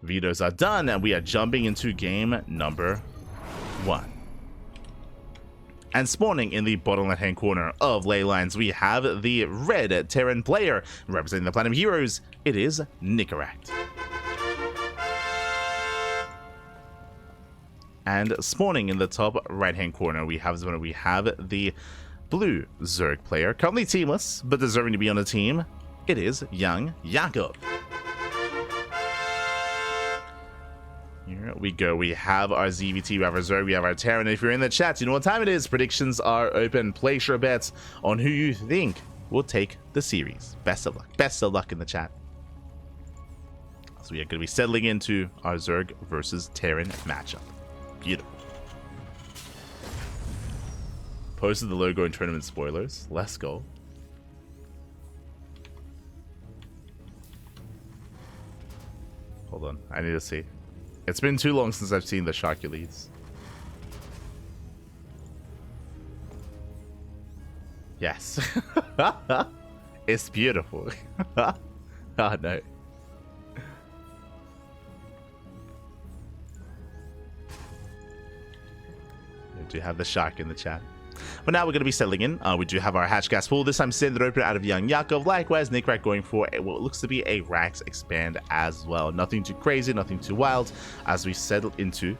Vetoes are done, and we are jumping into game number 1. And spawning in the bottom left-hand corner of ley lines, we have the red Terran player. Representing the Platinum Heroes, it is Nicoract. And spawning in the top right-hand corner, we have the blue Zerg player, currently teamless, but deserving to be on the team. It is YoungYakov. Here we go. We have our ZvT, we have our Zerg, we have our Terran. If you're in the chat, you know what time it is. Predictions are open. Place your bets on who you think will take the series. Best of luck. Best of luck in the chat. So we are going to be settling into our Zerg versus Terran matchup. Beautiful. Posted the logo and tournament spoilers. Let's go. Hold on. I need to see. It's been too long since I've seen the Sharkules. Yes. It's beautiful. Oh no. We do have the shark in the chat. But now we're going to be settling in. We do have our hatch gas pool. This time standard open out of YoungYakov. Likewise, Nicoract going for what looks to be a Rax expand as well. Nothing too crazy, nothing too wild as we settle into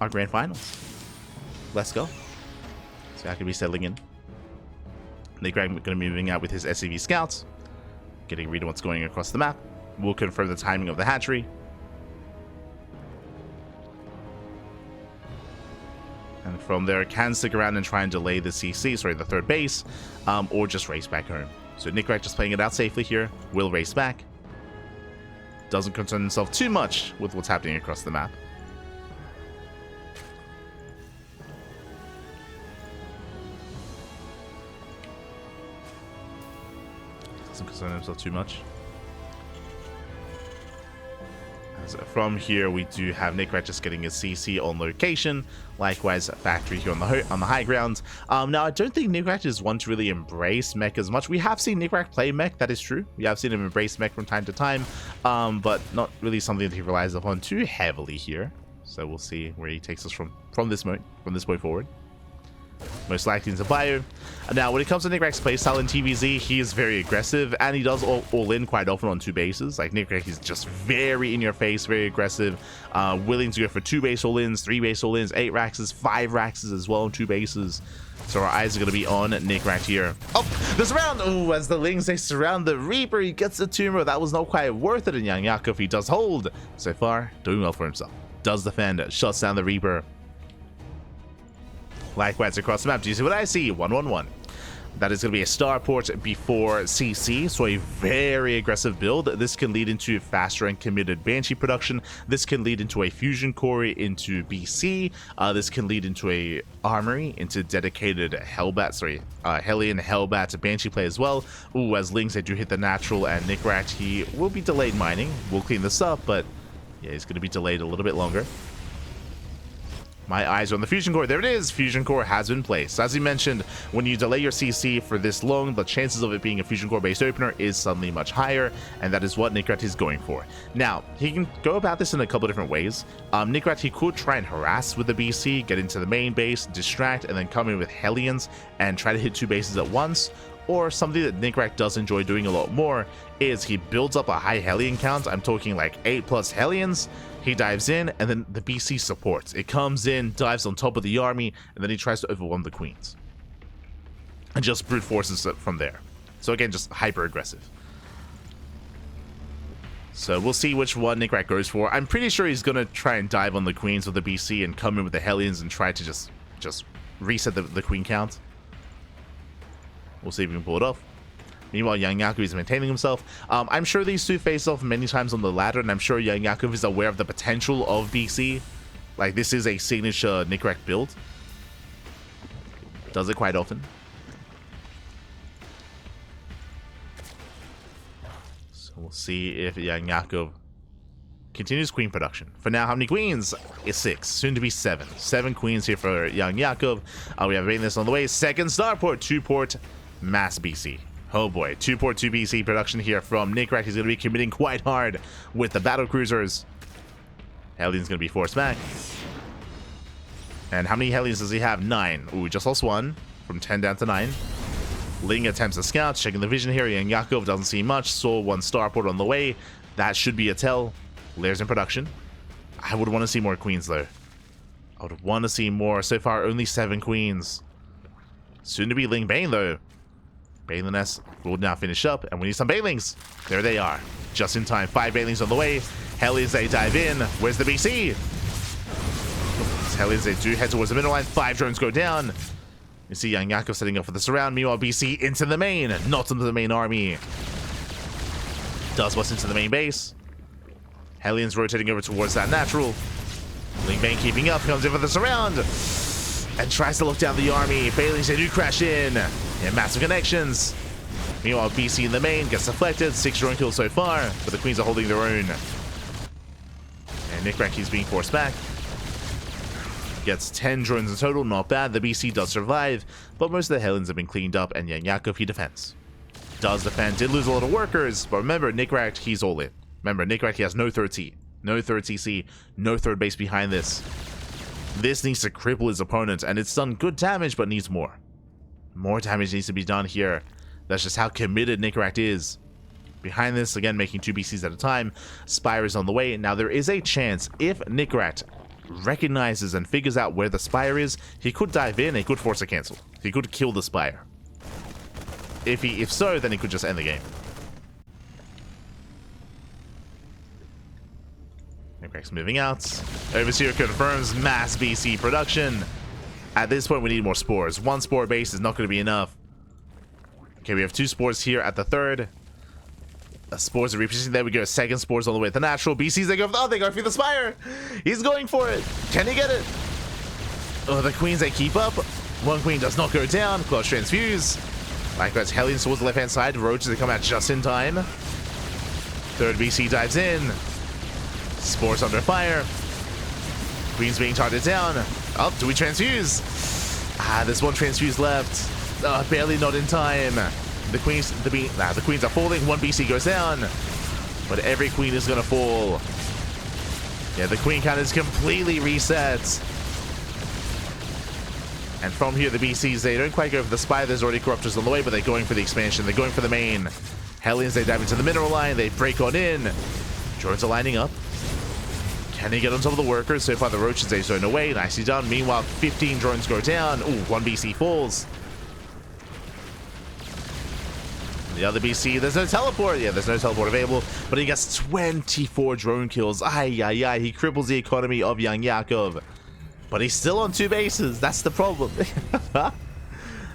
our grand finals. Let's go. So I can be settling in. Nicoract going to be moving out with his SCV scouts. Getting a read on what's going across the map. We'll confirm the timing of the hatchery. And from there, can stick around and try and delay the the third base, or just race back home. So Nicoract just playing it out safely here, will race back. Doesn't concern himself too much with what's happening across the map. Doesn't concern himself too much. From here, we do have Nicoract just getting his CC on location. Likewise, factory here on the high ground. Now, I don't think Nicoract is one to really embrace mech as much. We have seen Nicoract play mech, that is true. We have seen him embrace mech from time to time, but not really something that he relies upon too heavily here. So we'll see where he takes us from this point forward. Most likely into bio. Now, when it comes to Nicoract's playstyle in TVZ, he is very aggressive, and he does all in quite often on 2 bases. Like, Nicoract is just very in your face, very aggressive, willing to go for 2 base all-ins, 3 base all-ins, 8 Raxes, 5 Raxes as well on 2 bases. So our eyes are going to be on Nicoract here. Oh, the surround! Oh, as the Lings, they surround the Reaper. He gets the tumor. That was not quite worth it in YoungYakov. He does hold. So far, doing well for himself. Does defend, shuts down the Reaper. Likewise across the map, do you see what I see? 1-1-1. That is going to be a starport before CC, so a very aggressive build. This can lead into faster and committed Banshee production. This can lead into a Fusion Core into BC. This can lead into a Armory, into dedicated Hellion Hellbat Banshee play as well. Ooh, as Lings, they do hit the natural, and Nicoract, he will be delayed mining. We'll clean this up, but yeah, he's going to be delayed a little bit longer. My eyes are on the Fusion Core. There it is. Fusion Core has been placed. As you mentioned, when you delay your CC for this long, the chances of it being a Fusion Core based opener is suddenly much higher, and that is what Nicoract is going for. Now, he can go about this in a couple different ways. Nicoract, he could try and harass with the BC, get into the main base, distract, and then come in with Hellions and try to hit 2 bases at once. Or something that Nicoract does enjoy doing a lot more is he builds up a high Hellion count. I'm talking like 8+ Hellions. He dives in, and then the BC supports. It comes in, dives on top of the army, and then he tries to overwhelm the queens. And just brute forces it from there. So again, just hyper aggressive. So we'll see which one Nicoract goes for. I'm pretty sure he's going to try and dive on the queens with the BC and come in with the Hellions and try to just reset the queen count. We'll see if we can pull it off. Meanwhile, YoungYakov is maintaining himself. I'm sure these two face off many times on the ladder, and I'm sure YoungYakov is aware of the potential of BC. Like, this is a signature Nicoract build. Does it quite often. So we'll see if YoungYakov continues queen production. For now, how many queens? It's 6, soon to be 7. 7 queens here for YoungYakov. We have this on the way. Second starport, 2-port mass BC. Oh boy, 2.2 BC production here from Nicoract. He's going to be committing quite hard with the battle cruisers. Hellions going to be forced back. And how many Hellions does he have? 9. Ooh, just lost 1. From 10 down to 9. Ling attempts a scout, checking the vision here. YoungYakov doesn't see much. Saw 1 starport on the way. That should be a tell. Layers in production. I would want to see more queens though. I would want to see more. So far, only 7 queens. Soon to be Ling Bane though. Baneling nest will now finish up, and we need some Banelings. There they are. Just in time. 5 Banelings on the way. Hellions, they dive in. Where's the BC? Hellions, they do head towards the middle line. 5 drones go down. You see YoungYakov setting up for the surround. Meanwhile, BC into the main. Not into the main army. Does what's into the main base. Hellions rotating over towards that natural. Ling Bane keeping up. Comes in for the surround. And tries to look down the army. Banelings, they do crash in. Yeah, massive connections. Meanwhile, BC in the main gets deflected. 6 drone kills so far, but the queens are holding their own. And Nicoract is being forced back. Gets 10 drones in total, not bad. The BC does survive, but most of the Hellions have been cleaned up, and YoungYakov, he defends. Does defend, did lose a lot of workers, but remember, Nicoract, he's all in. Remember, Nicoract, he has no third T, no third CC, no third base behind this. This needs to cripple his opponent, and it's done good damage, but needs more. More damage needs to be done here. That's just how committed Nicoract is. Behind this, again, making 2 BCs at a time. Spire is on the way. Now, there is a chance, if Nicoract recognizes and figures out where the Spire is, he could dive in, he could force a cancel. He could kill the Spire. If so, then he could just end the game. Nicoract's moving out. Overseer confirms mass BC production. At this point, we need more spores. 1 spore base is not going to be enough. Okay, we have 2 spores here at the 3rd. Spores are repositioning. There we go. 2nd spores all the way at the natural. BCs, they go. Oh, they go for the Spire. He's going for it. Can he get it? Oh, the queens, they keep up. 1 queen does not go down. Close transfuse. Likewise, Hellions towards the left-hand side. Roaches, they come out just in time. 3rd BC dives in. Spores under fire. Queen's being targeted down. Oh, do we transfuse? Ah, there's 1 transfuse left. Barely not in time. The queens are falling. 1 BC goes down. But every queen is going to fall. Yeah, the queen count is completely reset. And from here, the BCs, they don't quite go for the Spire. There's already Corruptors on the way, but they're going for the expansion. They're going for the main. Hellions, they dive into the mineral line. They break on in. Drones are lining up. Can he get on top of the workers? So far, the Roaches, they zone away. Nicely done. Meanwhile, 15 drones go down. Ooh, 1 BC falls. The other BC, there's no teleport. Yeah, there's no teleport available, but he gets 24 drone kills. Ay, ay, ay. He cripples the economy of YoungYakov. But he's still on 2 bases. That's the problem.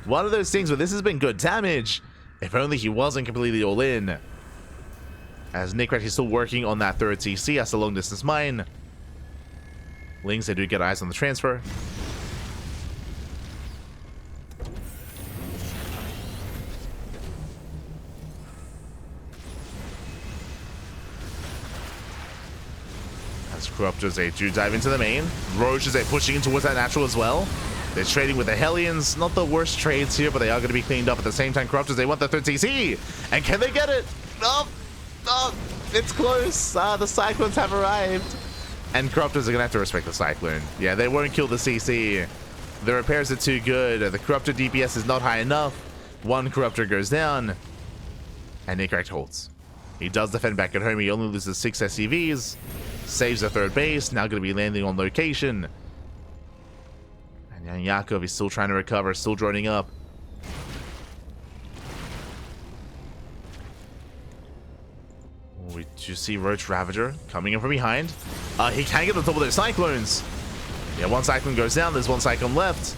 One of those things where this has been good damage. If only he wasn't completely all in. As Nicoract, he's still working on that 3rd CC. That's a long distance mine. Lings, they do get eyes on the transfer. As Corruptors, they do dive into the main. Roaches, they're pushing in towards that natural as well. They're trading with the Hellions. Not the worst trades here, but they are going to be cleaned up at the same time. Corruptors, they want the 3rd CC. And can they get it? Oh, oh, it's close. The Cyclones have arrived. And Corruptors are going to have to respect the Cyclone. Yeah, they won't kill the CC. The repairs are too good. The Corruptor DPS is not high enough. 1 Corruptor goes down. And Nicoract holds. He does defend back at home. He only loses 6 SCVs. Saves the 3rd base. Now going to be landing on location. And YoungYakov is still trying to recover. Still droning up. We do see Roach Ravager coming in from behind. He can get on top of those Cyclones. Yeah, 1 Cyclone goes down. There's 1 Cyclone left.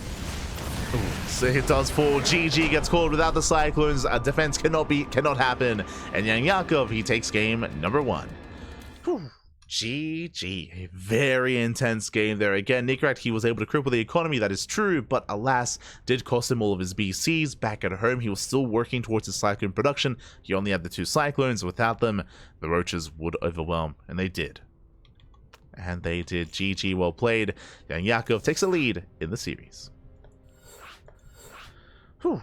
Ooh, so it does fall. GG gets called without the Cyclones. Defense cannot happen. And YoungYakov, he takes game number 1. Whew. GG. A very intense game there. Again, Nicoract, he was able to cripple the economy, that is true, but alas, did cost him all of his BCs. Back at home, he was still working towards his Cyclone production. He only had the 2 Cyclones. Without them, the Roaches would overwhelm, and they did. And they did. GG, well played. YoungYakov takes a lead in the series. Whew.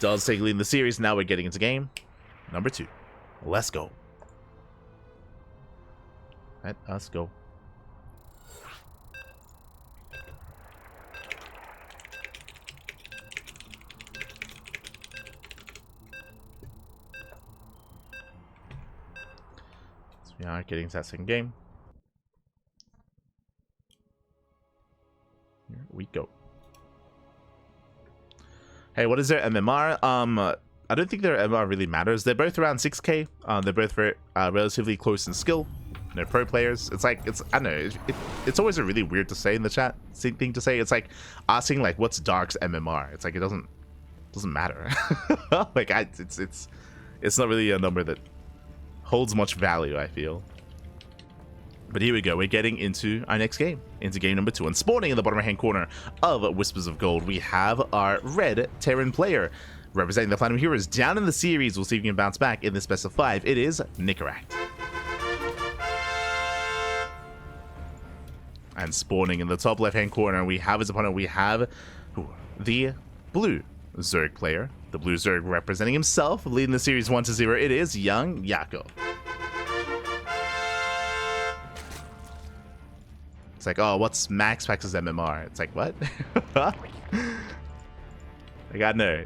does take lead in the series. Now we're getting into game number 2. Let's go. Let us go. So we are getting to that second game. Here we go. Hey, what is their MMR? I don't think their MMR really matters. They're both around 6k. They're both very relatively close in skill. No pro players. It's like, I don't know. It's always a really weird to say in the chat thing to say. It's like asking like, what's Dark's MMR? It's like it doesn't matter. Like it's not really a number that holds much value, I feel. But here we go. We're getting into our next game, into game number 2. And spawning in the bottom right-hand corner of Whispers of Gold, we have our red Terran player. Representing the Platinum Heroes down in the series. We'll see if we can bounce back in this best of 5. It is Nicoract. And spawning in the top left-hand corner, we have his opponent. We have the blue Zerg player. The blue Zerg representing himself, leading the series 1-0. It is YoungYakov. It's like, oh, what's Max Pax's MMR? It's like, what? Like, I know,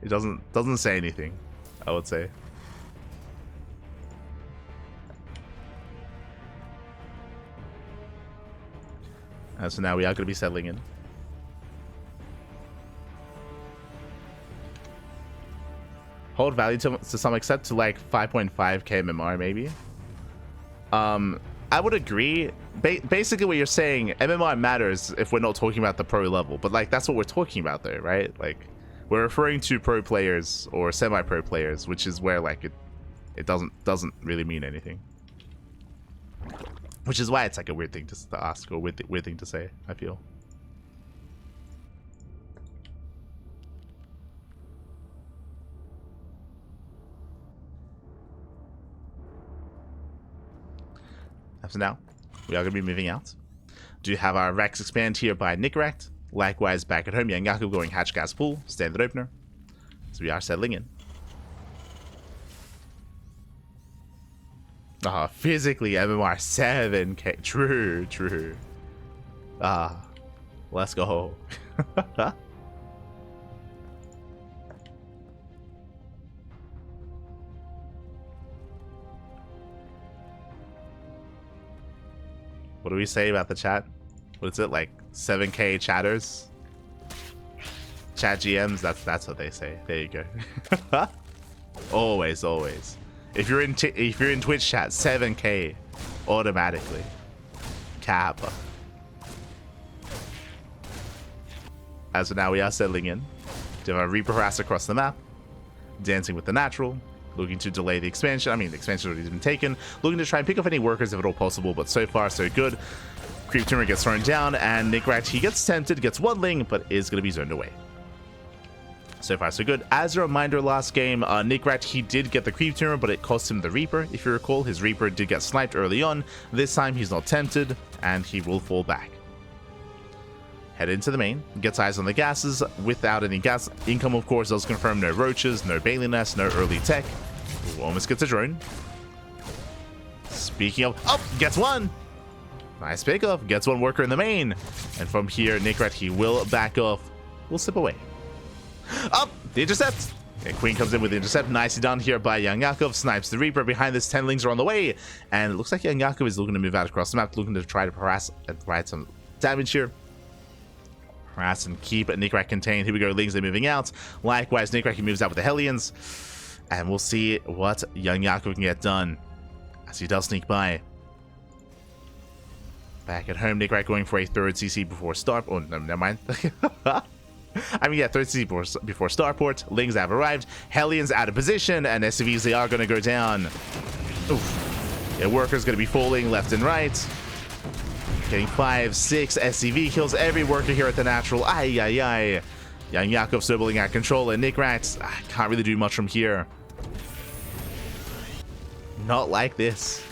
it doesn't say anything, I would say. So now we are going to be settling in. Hold value to some extent to like 5.5k MMR maybe. I would agree. Basically what you're saying, MMR matters if we're not talking about the pro level, but like that's what we're talking about there, right? Like we're referring to pro players or semi-pro players, which is where like it doesn't really mean anything. Which is why it's like a weird thing to ask or weird thing to say, I feel. So now, we are going to be moving out. Do have our Rex expand here by Nicoract. Likewise, back at home, YoungYakov going hatch gas pool, standard opener. So we are settling in. Physically, MMR 7k. True. Let's go. What do we say about the chat? What is it, like 7k chatters? Chat GMs, that's what they say. There you go. always. If you're in Twitch chat, 7k automatically. Cap. As of now, we are settling in. Do have a Reaper harass across the map. Dancing with the natural. Looking to delay the expansion. I mean, the expansion already has been taken. Looking to try and pick off any workers if at all possible, but so far, so good. Creep Tumor gets thrown down, and Nicoract, he gets tempted, gets one ling, but is going to be zoned away. So far, so good. As a reminder, last game, Nicoract, he did get the Creep Tumor, but it cost him the Reaper. If you recall, his Reaper did get sniped early on. This time, he's not tempted, and he will fall back. Head into the main, gets eyes on the gases, without any gas income, of course, does confirm no roaches, no Bailey Nest, no early tech. Ooh, almost gets a drone. Speaking of, gets one! Nice pickup, gets one worker in the main. And from here, Nicoract, he will back off, will slip away. The intercept! And Queen comes in with the intercept, nicely done here by YoungYakov, snipes the Reaper, behind this 10 lings are on the way. And it looks like YoungYakov is looking to move out across the map, looking to try to harass and provide some damage here. Harass and keep Nicoract contained. Here we go, lings are moving out. Likewise, Nicoract moves out with the Hellions. And we'll see what YoungYakov can get done as he does sneak by. Back at home, Nicoract going for a third CC before start. Oh, no, never mind. I mean, yeah, third CC before starport. Lings have arrived. Hellions out of position, and SCVs, they are going to go down. Oof. Yeah, workers going to be falling left and right. Getting 5, 6 SCV kills every worker here at the natural. Ay. YoungYakov snowballing out control, and Nicoract can't really do much from here. Not like this.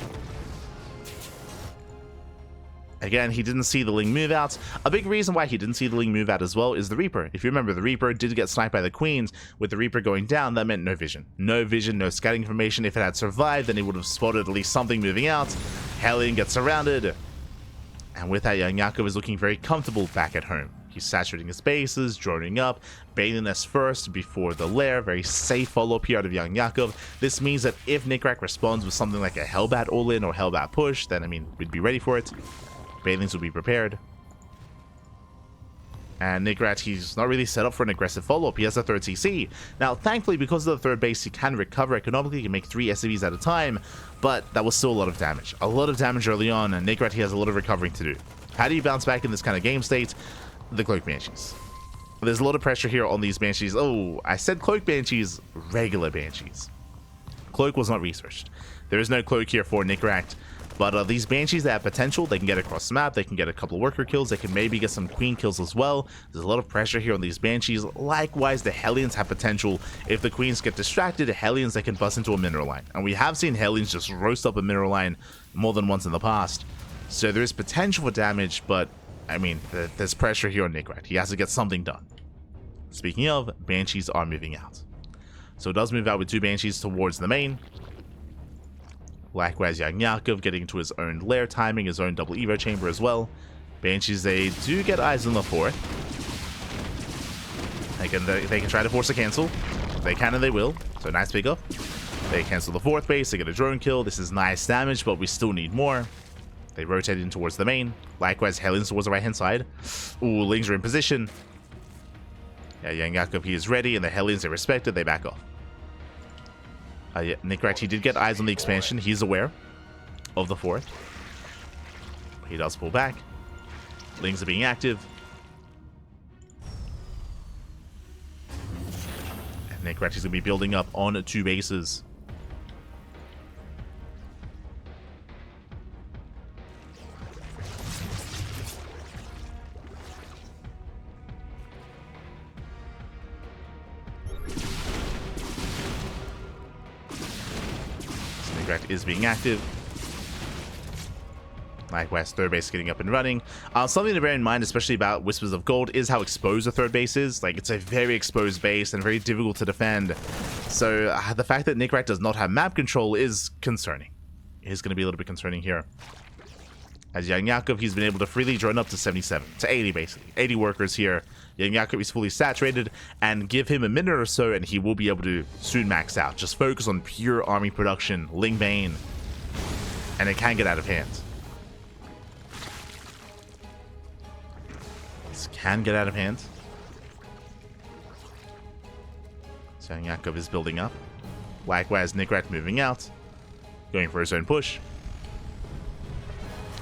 Again, he didn't see the Ling move out. A big reason why he didn't see the Ling move out as well is the Reaper. If you remember, the Reaper did get sniped by the Queens. With the Reaper going down, that meant no vision. No vision, no scouting information. If it had survived, then he would have spotted at least something moving out. Hellion gets surrounded. And with that, YoungYakov is looking very comfortable back at home. He's saturating his bases, droning up, baiting us first before the lair. Very safe follow-up here out of YoungYakov. This means that if Nicoract responds with something like a Hellbat all-in or Hellbat push, then, I mean, we'd be ready for it. Bailings will be prepared. And Nicoract, he's not really set up for an aggressive follow-up. He has a third CC. Now, thankfully, because of the third base, he can recover economically. He can make 3 SCVs at a time, but that was still a lot of damage. A lot of damage early on, and Nicoract, he has a lot of recovering to do. How do you bounce back in this kind of game state? The Cloak Banshees. There's a lot of pressure here on these Banshees. Oh, I said Cloak Banshees, regular Banshees. Cloak was not researched. There is no Cloak here for Nicoract. But these Banshees that have potential, they can get across the map, they can get a couple of worker kills, they can maybe get some Queen kills as well. There's a lot of pressure here on these Banshees. Likewise, the Hellions have potential. If the Queens get distracted, Hellions, they can bust into a mineral line. And we have seen Hellions just roast up a mineral line more than once in the past. So there is potential for damage, but, I mean, there's pressure here on Nicoract. He has to get something done. Speaking of, Banshees are moving out. So it does move out with 2 Banshees towards the main. Likewise, YoungYakov getting into his own lair timing, his own double Evo chamber as well. Banshees, they do get eyes on the 4th. They can try to force a cancel. They can and they will. So nice pickup. They cancel the 4th base, they get a drone kill. This is nice damage, but we still need more. They rotate in towards the main. Likewise, Hellions towards the right-hand side. Ooh, Lings are in position. Yeah, YoungYakov, he is ready, and the Hellions, they respect it, they back off. Yeah, Nicoract, he did get eyes on the expansion. He's aware of the 4th. He does pull back. Lings are being active. And Nicoract is going to be building up on 2 bases. Nicoract is being active. Likewise, 3rd base getting up and running. Something to bear in mind, especially about Whispers of Gold, is how exposed the 3rd base is. Like, it's a very exposed base and very difficult to defend. So the fact that Nicoract does not have map control is concerning. It is going to be a little bit concerning here. As YoungYakov, he's been able to freely drone up to 77, to 80 basically. 80 workers here. YoungYakov is fully saturated, and give him a minute or so and he will be able to soon max out. Just focus on pure army production, Ling Bane, and it can get out of hand. This can get out of hand. So YoungYakov is building up. Likewise, Nicoract moving out, going for his own push.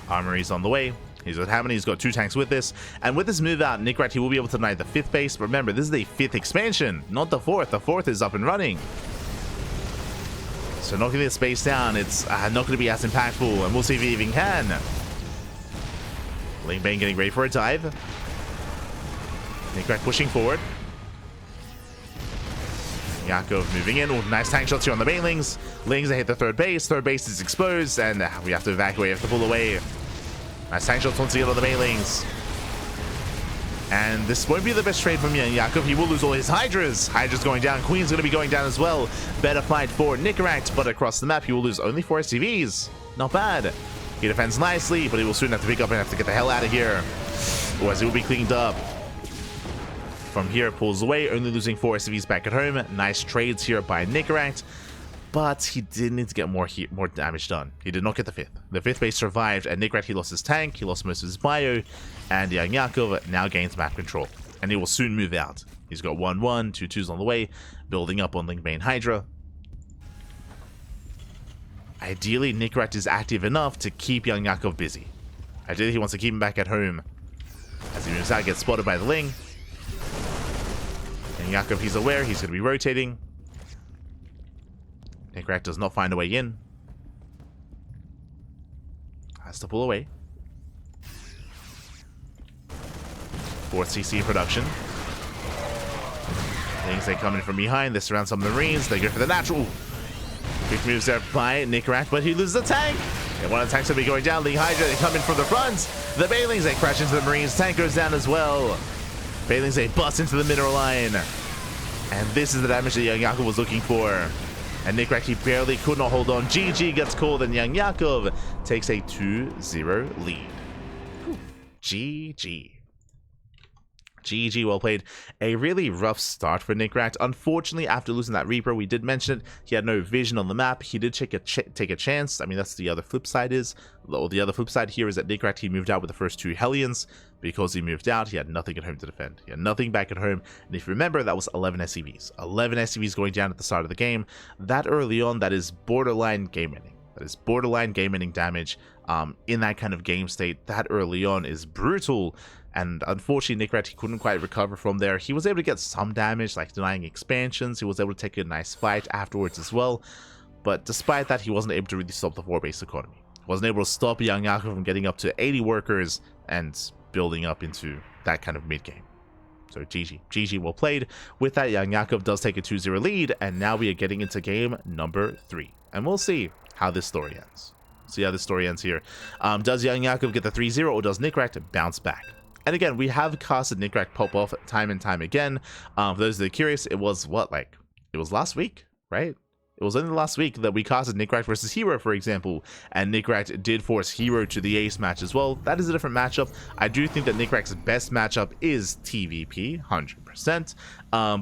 Armory's on the way. He's got how many? He's got 2 tanks with this. And with this move out, Nicoract, he will be able to deny the 5th base. Remember, this is the 5th expansion, not the 4th. The 4th is up and running. So knocking this base down, it's not going to be as impactful. And we'll see if he even can. Ling Bane getting ready for a dive. Nicoract pushing forward. Yakov moving in. Oh, nice tank shots here on the Banelings. Lings, they hit the 3rd base. 3rd base is exposed, and we have to evacuate. We have to pull away. Nice tank shots once again on the Banelings. And this won't be the best trade from YoungYakov. He will lose all his Hydras. Hydras going down. Queen's going to be going down as well. Better fight for Nicoract, but across the map, he will lose only 4 SCVs. Not bad. He defends nicely, but he will soon have to pick up and have to get the hell out of here. Or as it will be cleaned up. From here, pulls away, only losing 4 SCVs back at home. Nice trades here by Nicoract. But he did need to get more damage done. He did not get the 5th. The 5th base survived, and Nicoract, he lost his tank, he lost most of his bio, and YoungYakov now gains map control. And he will soon move out. He's got 1-1, 2 2s on the way, building up on Ling Bane Hydra. Ideally, Nicoract is active enough to keep YoungYakov busy. Ideally, he wants to keep him back at home. As he moves out, gets spotted by the Ling. YoungYakov, he's aware, he's going to be rotating. Nicoract does not find a way in. Has to pull away. 4th CC in production. Things, they come in from behind, they surround some Marines, they go for the natural. Quick moves there by Nicoract, but he loses the tank. And one attack's gonna be going down. The Hydra, they come in from the front. The Bailings, they crash into the Marines. Tank goes down as well. Bailings, they bust into the mineral line. And this is the damage that YoungYakov was looking for. And Nicoract, he barely could not hold on. GG gets called, and YoungYakov takes a 2-0 lead. GG. GG, well played. A really rough start for Nicoract. Unfortunately, after losing that Reaper, we did mention it, he had no vision on the map. He did take a chance. I mean, that's the other flip side is. The other flip side here is that Nicoract, he moved out with the first 2 Hellions. Because he moved out, he had nothing at home to defend. He had nothing back at home. And if you remember, that was 11 SCVs. 11 SCVs going down at the start of the game. That early on, that is borderline game ending. That is borderline game ending damage. In that kind of game state, that early on is brutal. And unfortunately, Nicoract, he couldn't quite recover from there. He was able to get some damage, like denying expansions. He was able to take a nice fight afterwards as well. But despite that, he wasn't able to really stop the 4-base economy. He wasn't able to stop YoungYakov from getting up to 80 workers and building up into that kind of mid-game. So GG, well played. With that, YoungYakov does take a 2-0 lead, and now we are getting into game number 3. And we'll see how this story ends. See how this story ends here. Does YoungYakov get the 3-0, or does Nicoract bounce back? And again, we have casted Nicoract pop off time and time again. For those that are curious, it was it was last week, right? It was only last week that we casted Nicoract versus Hero, for example, and Nicoract did force Hero to the ace match as well. That is a different matchup. I do think that Nicoract's best matchup is TVP, 100%.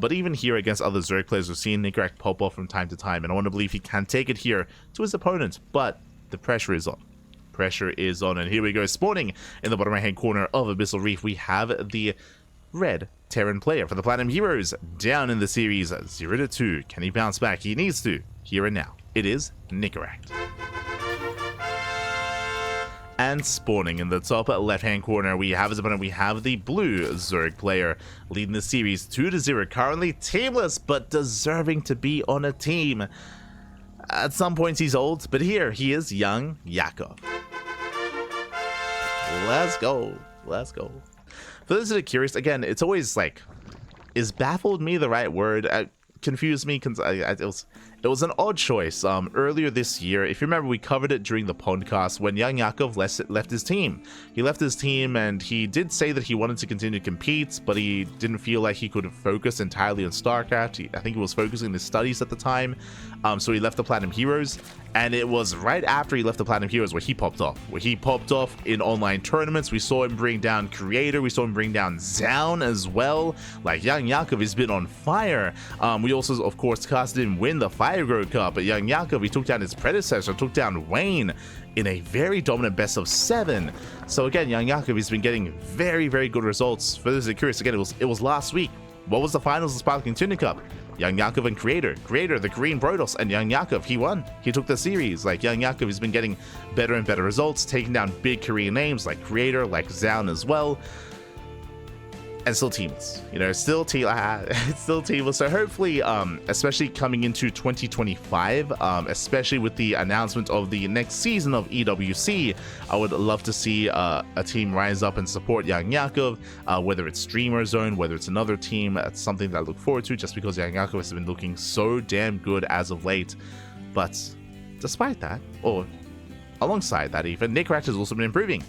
But even here against other Zerg players, we've seen Nicoract pop off from time to time, and I want to believe he can take it here to his opponent, but the pressure is on. Pressure is on, and here we go. Spawning in the bottom right hand corner of Abyssal Reef, we have the red Terran player for the Platinum Heroes down in the series 0-2. Can he bounce back? He needs to. Here and now, it is Nicoract. And spawning in the top left hand corner, we have his opponent. We have the blue Zerg player leading the series 2-0. Currently teamless, but deserving to be on a team. At some points he's old, but here he is, YoungYakov. Let's go. Let's go. For those that are curious, again, it's always like, is baffled me the right word? Confused me. It was an odd choice. Earlier this year, if you remember, we covered it during the podcast when YoungYakov left his team. He left his team, and he did say that he wanted to continue to compete, but he didn't feel like he could focus entirely on StarCraft. I think he was focusing on his studies at the time. So he left the Platinum Heroes, and it was right after he left the Platinum Heroes where he popped off in online tournaments. We saw him bring down Creator, we saw him bring down Zaun as well. Like, YoungYakov has been on fire. We also, of course, casted him win the Firegrow Cup, but YoungYakov, he took down his predecessor, took down Wayne in a very dominant best of 7. So again, YoungYakov, he's been getting very, very good results. For those that are curious, again, it was last week. What was the finals of Sparkling Tuna Cup? YoungYakov and Creator, the Green Brodos, and YoungYakov, he won. He took the series. Like, YoungYakov has been getting better and better results, taking down big Korean names like Creator, like Zaun as well. And still teamless, still teamless. So hopefully, especially coming into 2025, especially with the announcement of the next season of EWC, I would love to see a team rise up and support YoungYakov, whether it's Streamer Zone, whether it's another team. That's something that I look forward to, just because YoungYakov has been looking so damn good as of late. But despite that, or alongside that even, Nicoract has also been improving.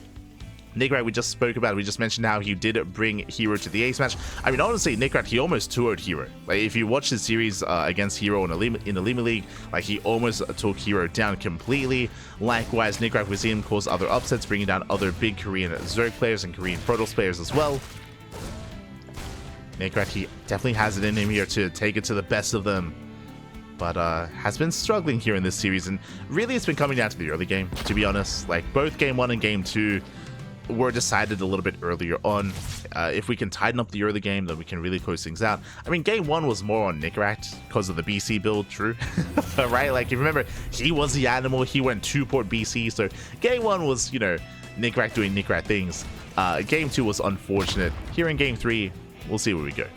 Nicoract, we just spoke about, we just mentioned how he did bring Hero to the ace match. I mean, honestly, Nicoract, he almost 2-0'd Hero. Like, if you watch his series against Hero in the Lima League, like, he almost took Hero down completely. Likewise, Nicoract, we've seen him cause other upsets, bringing down other big Korean Zerg players and Korean Protoss players as well. Nicoract, he definitely has it in him here to take it to the best of them, but has been struggling here in this series, and really it's been coming down to the early game, to be honest. Like, both Game 1 and Game 2 were decided a little bit earlier on. If we can tighten up the early game, then we can really close things out. I mean, Game 1 was more on Nicoract because of the BC build, true. Right? Like, if you remember, he was the animal, he went 2-port BC, so Game 1 was, Nicoract doing Nicoract things. Game 2 was unfortunate. Here in Game 3, we'll see where we go.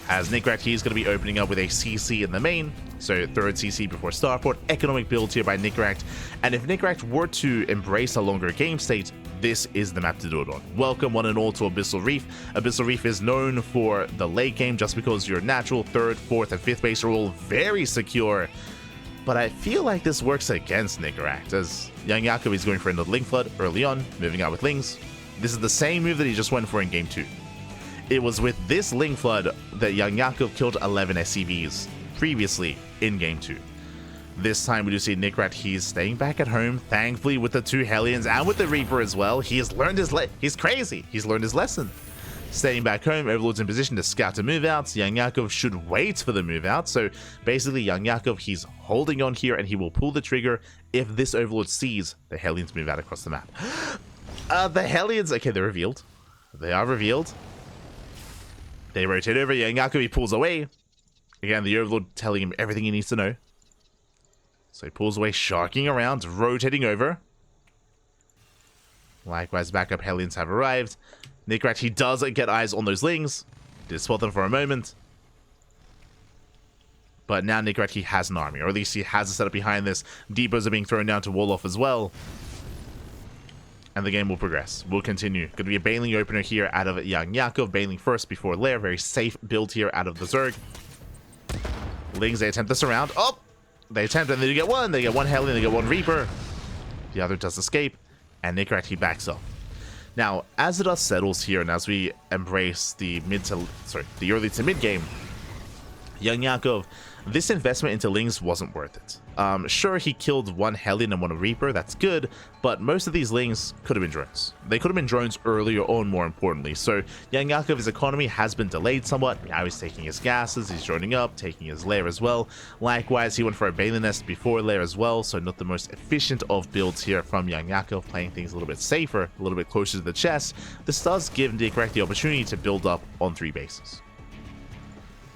As Nicoract, he's going to be opening up with a CC in the main, so third CC before Starport. Economic build here by Nicoract, and if Nicoract were to embrace a longer game state, this is the map to do it on. Welcome one and all to Abyssal Reef. Abyssal Reef is known for the late game, just because your natural 3rd, 4th, and 5th base are all very secure. But I feel like this works against Nicoract, as YoungYakov is going for another Link Flood early on, moving out with Lings. This is the same move that he just went for in Game 2. It was with this Link Flood that YoungYakov killed 11 SCVs previously in Game 2. This time we do see Nicoract, he's staying back at home, thankfully with the 2 Hellions and with the Reaper as well. He has learned his he's crazy. He's learned his lesson. Staying back home, Overlord's in position to scout a move out. YoungYakov should wait for the move out. So basically YoungYakov, he's holding on here and he will pull the trigger if this Overlord sees the Hellions move out across the map. The Hellions, okay, they're revealed. They are revealed. They rotate over. YoungYakov, he pulls away. Again, the Overlord telling him everything he needs to know. So he pulls away, sharking around, rotating over. Likewise, backup Hellions have arrived. Nicoract, he does get eyes on those Lings. Did spot them for a moment. But now Nicoract, he has an army, or at least he has a setup behind this. Depots are being thrown down to wall off as well. And the game will progress. Will continue. Going to be a Baneling opener here out of YoungYakov. Baneling first before Lair. Very safe build here out of the Zerg. Lings, they attempt this around. Oh! They attempt and they get one. They get one Hellion, they get one Reaper. The other does escape. And Nicoract, he backs up. Now, as the dust settles here, and as we embrace the early to mid game, YoungYakov, this investment into Lings wasn't worth it. Sure, he killed one Hellion and one Reaper, that's good, but most of these Lings could have been drones. They could have been drones earlier on, more importantly. So YoungYakov's economy has been delayed somewhat. Now he's taking his gases, he's joining up, taking his Lair as well. Likewise, he went for a Baneling Nest before Lair as well, so not the most efficient of builds here from YoungYakov, playing things a little bit safer, a little bit closer to the chest. This does give Nicoract the opportunity to build up on 3 bases.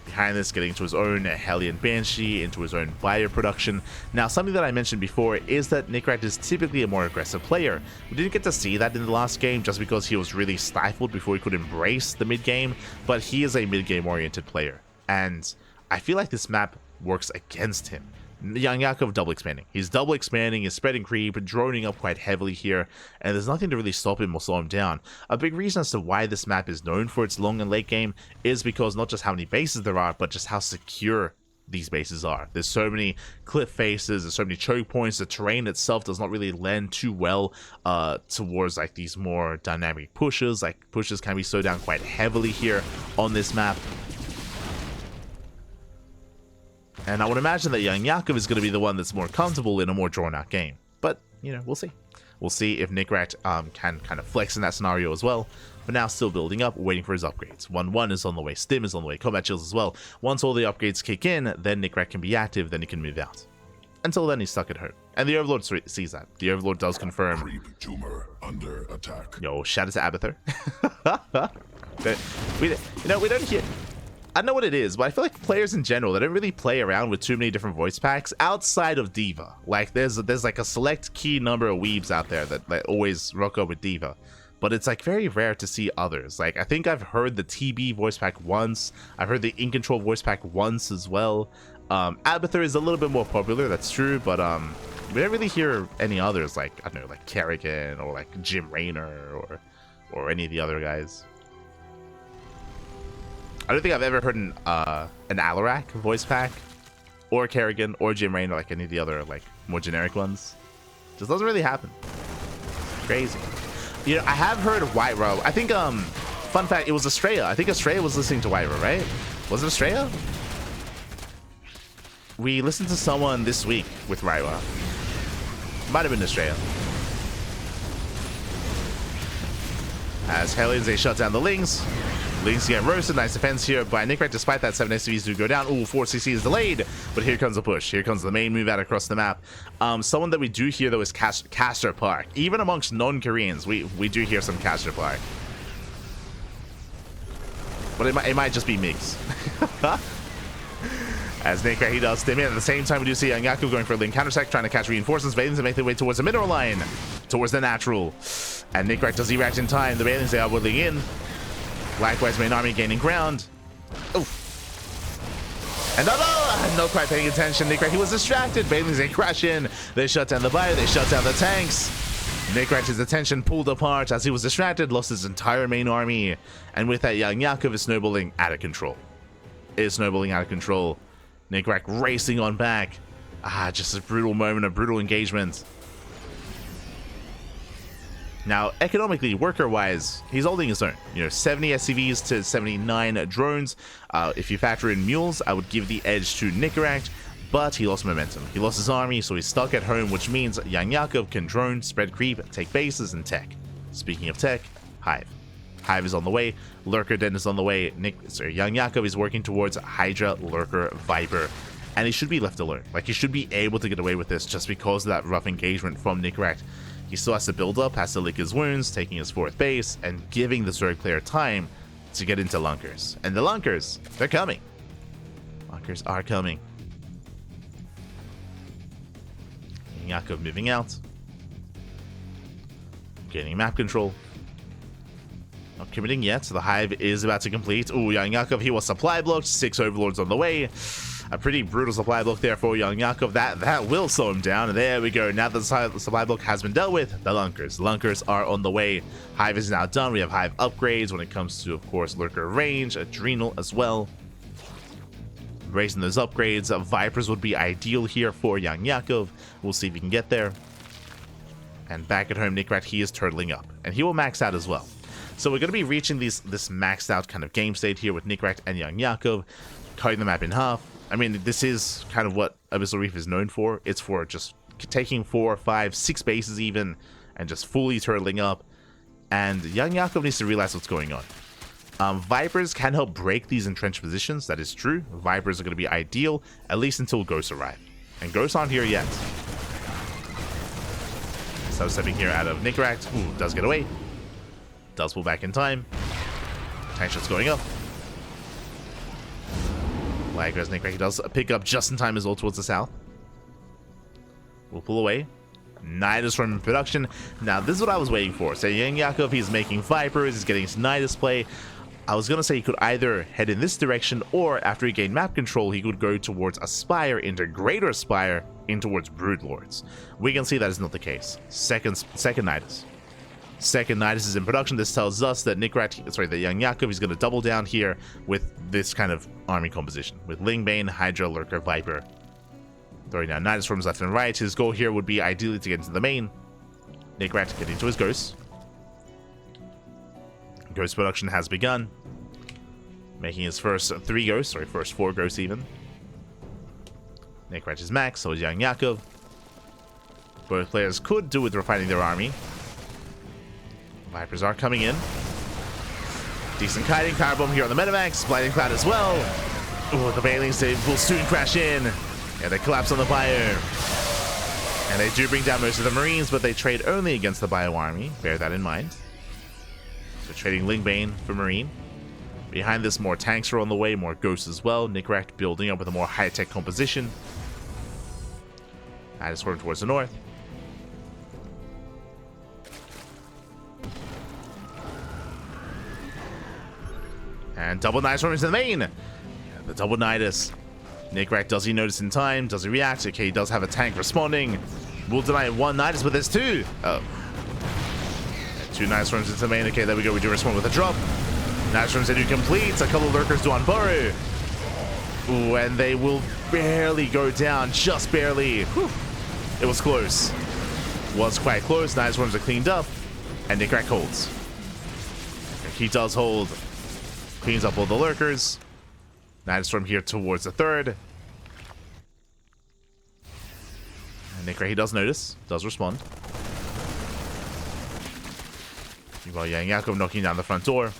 Behind this, getting into his own Hellion Banshee, into his own Bio production. Now, something that I mentioned before is that Nicoract is typically a more aggressive player. We didn't get to see that in the last game just because he was really stifled before he could embrace the mid-game, but he is a mid-game oriented player, and I feel like this map works against him. YoungYakov double expanding. He's double expanding, he's spreading creep, droning up quite heavily here, and there's nothing to really stop him or slow him down. A big reason as to why this map is known for its long and late game is because not just how many bases there are, but just how secure these bases are. There's so many cliff faces, there's so many choke points, the terrain itself does not really lend too well towards like these more dynamic pushes. Like pushes can be slowed down quite heavily here on this map. And I would imagine that YoungYakov is going to be the one that's more comfortable in a more drawn-out game. But, you know, we'll see. We'll see if Nicoract can kind of flex in that scenario as well. But now still building up, waiting for his upgrades. 1-1 is on the way, Stim is on the way, Combat Chills as well. Once all the upgrades kick in, then Nicoract can be active, then he can move out. Until then, he's stuck at home. And the Overlord sees that. The Overlord does confirm. Creep tumor under attack. Yo, shout out to Abathur. we don't hear... I don't know what it is, but I feel like players in general, they don't really play around with too many different voice packs outside of Diva. Like, there's like a select key number of weebs out there that always rock up with Diva. But it's like very rare to see others. Like, I think I've heard the TB voice pack once. I've heard the In Control voice pack once as well. Abathur is a little bit more popular, that's true, but we don't really hear any others like, I don't know, like Kerrigan or like Jim Raynor or any of the other guys. I don't think I've ever heard an Alarak voice pack, or Kerrigan, or Jim Raynor, like any of the other like more generic ones. Just doesn't really happen. Crazy. You know, I have heard White Row. I think fun fact, it was Estrella. I think Estrella was listening to White Row, right? Was it Estrella? We listened to someone this week with White Row. Might have been Estrella. As Hellions, they shut down the Lings. Lings get roasted. Nice defense here by Nicoract. Despite that, 7 SCVs do go down. Ooh, 4 CC is delayed. But here comes the push. Here comes the main move out across the map. Someone that we do hear, though, is Castor Park. Even amongst non-Koreans, we do hear some Castor Park. But it might just be Migs. As Nicoract, he does stim in. At the same time, we do see YoungYakov going for a link counterattack, trying to catch reinforcements. Bailings make their way towards the mineral line, towards the natural. And Nicoract does react in time. The Bailings, they are whittling in. Likewise, main army gaining ground. Oh. And not quite paying attention. Nicoract, he was distracted. Bailings, they crash in. They shut down the bio. They shut down the tanks. Nicoract, his attention pulled apart as he was distracted, lost his entire main army. And with that, YoungYakov is snowballing out of control. Nicoract racing on back. Just a brutal moment, a brutal engagement. Now, economically, worker-wise, he's holding his own. 70 SCVs to 79 drones. If you factor in mules, I would give the edge to Nicoract, but he lost momentum. He lost his army, so he's stuck at home, which means YoungYakov can drone, spread creep, take bases, and tech. Speaking of tech, Hive. Hive is on the way. Lurker Den is on the way. YoungYakov is working towards Hydra, Lurker, Viper, and he should be left alone. Like, he should be able to get away with this just because of that rough engagement from Nicoract. He still has to build up, has to lick his wounds, taking his 4th base, and giving the Zerg player time to get into Lunkers. And the Lunkers, they're coming. Lunkers are coming. Yakov moving out. Gaining map control. Not committing yet, so the Hive is about to complete. Ooh, YoungYakov, he was supply blocked. 6 Overlords on the way. A pretty brutal supply block there for YoungYakov. That will slow him down. And there we go. Now that the supply block has been dealt with, the Lunkers. The Lunkers are on the way. Hive is now done. We have Hive upgrades when it comes to, of course, Lurker range, Adrenal as well. Raising those upgrades. Vipers would be ideal here for YoungYakov. We'll see if he can get there. And back at home, Nicoract, he is turtling up. And he will max out as well. So we're going to be reaching this maxed out kind of game state here with Nicoract and YoungYakov. Cutting the map in half. I mean, this is kind of what Abyssal Reef is known for. It's for just taking 4, 5, 6 bases even, and just fully turtling up. And YoungYakov needs to realize what's going on. Vipers can help break these entrenched positions. That is true. Vipers are going to be ideal, at least until Ghosts arrive. And Ghosts aren't here yet. So stepping here out of Nicoract. Ooh, does get away. Does pull back in time. Tank shots going up. As Nicoract does pick up just in time as well towards the south. We'll pull away. Nidus from production. Now, this is what I was waiting for. So, YoungYakov, he's making Vipers, he's getting his Nidus play. I was going to say he could either head in this direction, or after he gained map control, he could go towards Aspire, into Greater Aspire, in towards Broodlords. We can see that is not the case. Second Nidus. Second Nidus is in production. This tells us that YoungYakov is going to double down here with this kind of army composition. With Lingbane, Hydra, Lurker, Viper. Throwing down Nidus from left and right. His goal here would be ideally to get into the main. Nicoract get into his Ghosts. Ghost production has begun. Making his first 3 Ghosts, first 4 Ghosts even. Nicoract is max, so is YoungYakov. Both players could do with refining their army. Vipers are coming in. Decent kiting, power bomb here on the Metamax. Blinding Cloud as well. Oh, the Banelings, they will soon crash in. Yeah, they collapse on the Bio. And they do bring down most of the Marines, but they trade only against the Bio army. Bear that in mind. So trading Lingbane for Marine. Behind this, more tanks are on the way, more Ghosts as well. Nicoract building up with a more high-tech composition. I just sword towards the north. And double Nidus from into the main. The double Nidus. Nicoract, does he notice in time? Does he react? Okay, he does have a tank responding. Will deny 1 Nidus, but there's 2. Oh. And 2 Nidus from into the main. Okay, there we go. We do respond with a drop. Nidus from into complete. A couple of Lurkers do on burrow. Ooh, and they will barely go down. Just barely. Whew. It was close. Was quite close. Nidus worms are cleaned up. And Nicoract holds. He does hold. Cleans up all the Lurkers. Nidus from here towards the 3rd. And Nicoract, he does notice. Does respond. Meanwhile, YoungYakov knocking down the front door.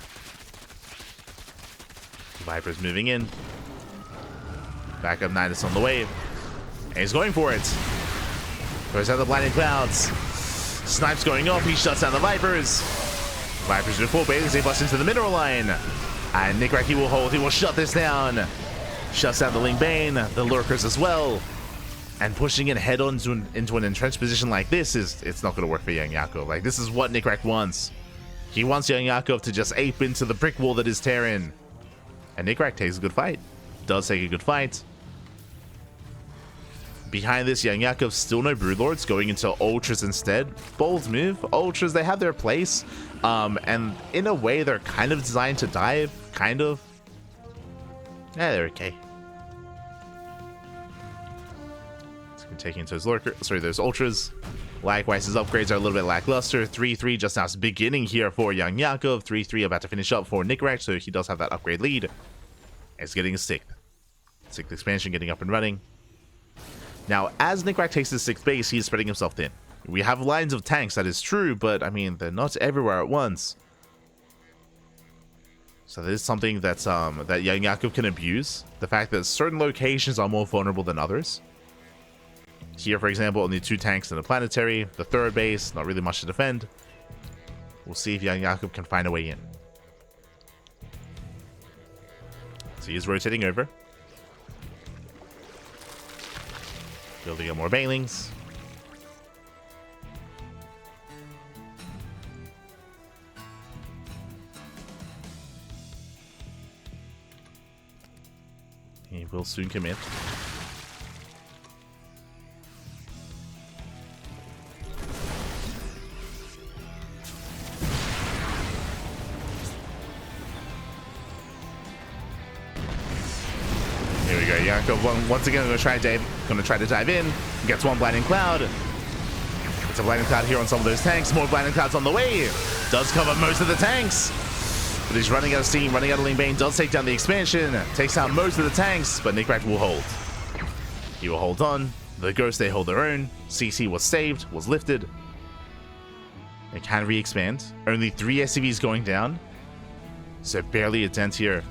Viper's moving in. Backup Nidus on the way. And he's going for it. Throws out the blinding clouds. Snipes going off. He shuts down the Vipers. Vipers do full base. They bust into the mineral line. And Nicoract, he will hold. He will shut this down. Shuts down the Lingbane. The Lurkers as well. And pushing it head on into an entrenched position like this it's not going to work for YoungYakov. Like, this is what Nicoract wants. He wants YoungYakov to just ape into the brick wall that is Terran. And Nicoract takes a good fight. Does take a good fight. Behind this, YoungYakov still no Broodlords, going into Ultras instead. Bold move. Ultras, they have their place. And in a way, they're kind of designed to dive. Kind of. Yeah, they're okay. taking into those lurker, sorry, those ultras. Likewise, his upgrades are a little bit lackluster. 3-3 just now beginning here for YoungYakov. 3-3 about to finish up for Nicoract, so he does have that upgrade lead. It's getting a 6th. 6th expansion getting up and running. Now, as Nicoract takes his 6th base, he's spreading himself thin. We have lines of tanks, that is true, but I mean, they're not everywhere at once. So this is something that's that YoungYakov can abuse. The fact that certain locations are more vulnerable than others. Here, for example, only 2 tanks in the planetary. The 3rd base, not really much to defend. We'll see if YoungYakov can find a way in. So he is rotating over. Building up more banelings. He will soon commit. Here we go. Yakov once again going to try to dive in. Gets one blinding cloud. It's a blinding cloud here on some of those tanks. More blinding clouds on the way. Does cover most of the tanks. But he's running out of steam, running out of lane bane. Does take down the expansion. Takes out most of the tanks, but Nicoract will hold. He will hold on. The Ghosts, they hold their own. CC was saved, was lifted. They can re-expand. Only 3 SCVs going down. So barely a dent here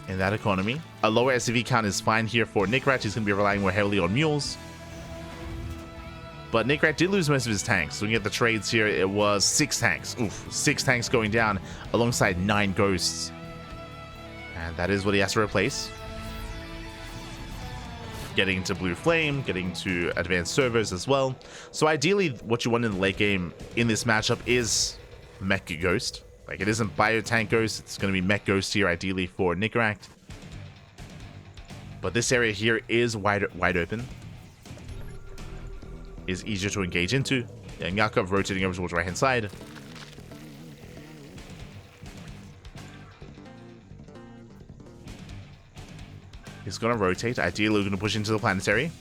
in that economy. A lower SCV count is fine here for Nicoract. He's going to be relying more heavily on mules. But Nicoract did lose most of his tanks. Looking at the trades here, it was 6 tanks. Oof, 6 tanks going down alongside 9 Ghosts. And that is what he has to replace. Getting into Blue Flame, getting to advanced servers as well. So ideally, what you want in the late game in this matchup is Mech Ghost. Like, it isn't Biotank Ghost, it's going to be Mech Ghost here, ideally, for Nicoract. But this area here is wide open. Is easier to engage into. And YoungYakov rotating over towards the right-hand side. He's going to rotate. Ideally, we're going to push into the planetary.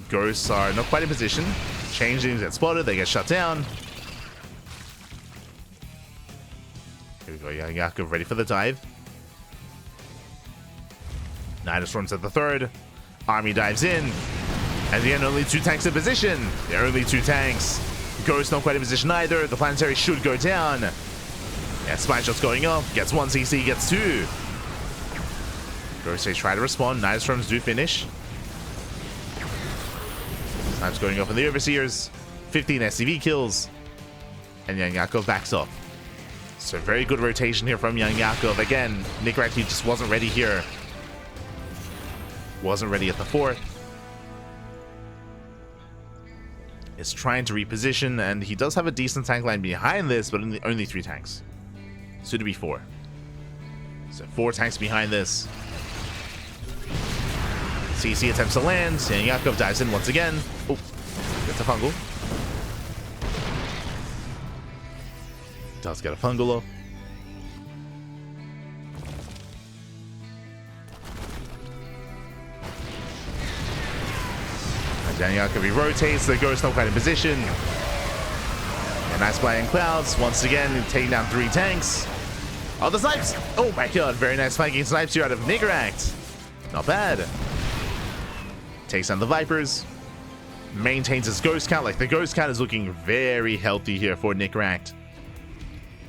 Ghosts are not quite in position. Changelings get spotted. They get shut down. Here we go. YoungYakov ready for the dive. Nidus runs at the 3rd. Army dives in. And again, only 2 tanks in position. There are only 2 tanks. Ghost not quite in position either. The planetary should go down. Yeah, Spine Shot's going up. Gets 1 CC, gets 2. Ghost, they try to respond. Nidus runs do finish. Time's going up in the Overseers. 15 SCV kills. And YoungYakov backs up. So very good rotation here from YoungYakov. Again, Nicoract, he just wasn't ready here. Wasn't ready at the 4th. Is trying to reposition, and he does have a decent tank line behind this, but only 3 tanks. Soon to be 4. So 4 tanks behind this. CC attempts to land. YoungYakov dives in once again. Oh, gets a fungal. Does get a fungal up. YoungYakov rotates, the Ghost not quite in position. And nice flying clouds. Once again, taking down 3 tanks. Oh, the snipes! Oh my god, very nice flanking snipes here out of Nicoract. Not bad. Takes down the Vipers. Maintains his Ghost count. Like, the Ghost count is looking very healthy here for Nicoract.